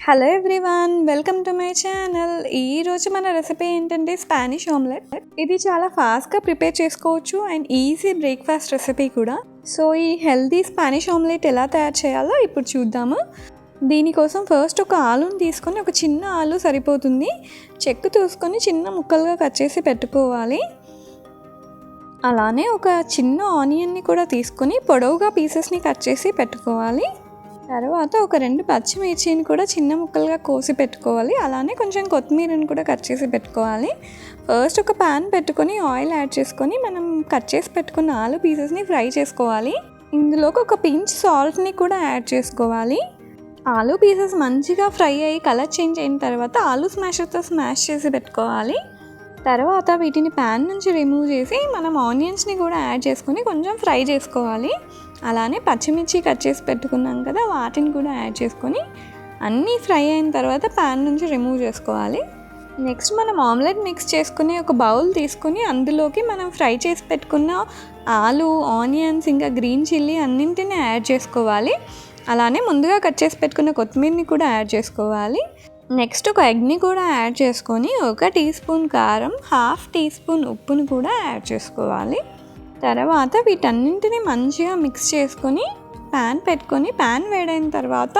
Hello everyone, welcome to my channel. ఈరోజు మన recipe ఏంటంటే స్పానిష్ ఆమ్లెట్. ఇది చాలా ఫాస్ట్గా ప్రిపేర్ చేసుకోవచ్చు అండ్ ఈజీ బ్రేక్ఫాస్ట్ రెసిపీ కూడా. సో ఈ హెల్దీ స్పానిష్ ఆమ్లెట్ ఎలా తయారు చేయాలో ఇప్పుడు చూద్దాము. దీనికోసం ఫస్ట్ ఒక ఆలుని తీసుకొని, ఒక చిన్న ఆలు సరిపోతుంది, చెక్కు తీసుకొని చిన్న ముక్కలుగా కట్ చేసి పెట్టుకోవాలి. అలానే ఒక చిన్న ఆనియన్ని కూడా తీసుకొని పొడవుగా పీసెస్ని కట్ చేసి పెట్టుకోవాలి. తర్వాత ఒక 2 పచ్చిమిర్చిని కూడా చిన్న ముక్కలుగా కోసి పెట్టుకోవాలి. అలానే కొంచెం కొత్తిమీరని కూడా కట్ చేసి పెట్టుకోవాలి. ఫస్ట్ ఒక ప్యాన్ పెట్టుకొని ఆయిల్ యాడ్ చేసుకొని మనం కట్ చేసి పెట్టుకున్న ఆలు పీసెస్ని ఫ్రై చేసుకోవాలి. ఇందులోకి ఒక పించ్ సాల్ట్ని కూడా యాడ్ చేసుకోవాలి. ఆలు పీసెస్ మంచిగా ఫ్రై అయ్యి కలర్ చేంజ్ అయిన తర్వాత ఆలు స్మాషర్తో స్మాష్ చేసి పెట్టుకోవాలి. తర్వాత వీటిని ప్యాన్ నుంచి రిమూవ్ చేసి మనం ఆనియన్స్ని కూడా యాడ్ చేసుకొని కొంచెం ఫ్రై చేసుకోవాలి. అలానే పచ్చిమిర్చి కట్ చేసి పెట్టుకున్నాం కదా, వాటిని కూడా యాడ్ చేసుకొని అన్నీ ఫ్రై అయిన తర్వాత ప్యాన్ నుంచి రిమూవ్ చేసుకోవాలి. నెక్స్ట్ మనం ఆమ్లెట్ మిక్స్ చేసుకుని ఒక బౌల్ తీసుకొని అందులోకి మనం ఫ్రై చేసి పెట్టుకున్న ఆలు, ఆనియన్స్, ఇంకా గ్రీన్ చిల్లీ అన్నింటినీ యాడ్ చేసుకోవాలి. అలానే ముందుగా కట్ చేసి పెట్టుకున్న కొత్తిమీరని కూడా యాడ్ చేసుకోవాలి. నెక్స్ట్ ఒక ఎగ్ని కూడా యాడ్ చేసుకొని 1 టీ స్పూన్ కారం, 1/2 టీ స్పూన్ ఉప్పును కూడా యాడ్ చేసుకోవాలి. తర్వాత వీటన్నింటినీ మంచిగా మిక్స్ చేసుకొని ప్యాన్ పెట్టుకొని ప్యాన్ వేడైన తర్వాత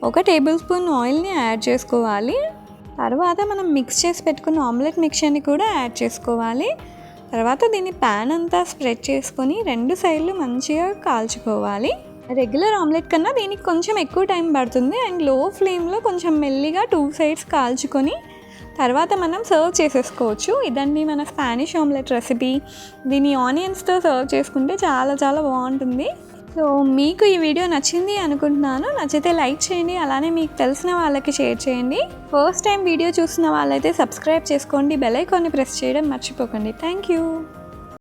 1 టేబుల్ స్పూన్ ఆయిల్ని యాడ్ చేసుకోవాలి. తర్వాత మనం మిక్స్ చేసి పెట్టుకున్న ఆమ్లెట్ మిక్చర్ని కూడా యాడ్ చేసుకోవాలి. తర్వాత దీన్ని ప్యాన్ అంతా స్ప్రెడ్ చేసుకొని 2 సైడ్లు మంచిగా కాల్చుకోవాలి. రెగ్యులర్ ఆమ్లెట్ కన్నా దీనికి కొంచెం ఎక్కువ టైం పడుతుంది అండ్ లో ఫ్లేమ్లో కొంచెం మెల్లిగా 2 సైడ్స్ కాల్చుకొని తర్వాత మనం సర్వ్ చేసేసుకోవచ్చు. ఇదండి మన స్పానిష్ ఆమ్లెట్ రెసిపీ. దీన్ని ఆనియన్స్తో సర్వ్ చేసుకుంటే చాలా చాలా బాగుంటుంది. సో మీకు ఈ వీడియో నచ్చింది అనుకుంటున్నాను. నచ్చితే లైక్ చేయండి, అలానే మీకు తెలిసిన వాళ్ళకి షేర్ చేయండి. ఫస్ట్ టైం వీడియో చూస్తున్న వాళ్ళైతే సబ్స్క్రైబ్ చేసుకోండి, బెల్ ఐకాన్ని ప్రెస్ చేయడం మర్చిపోకండి. Thank you.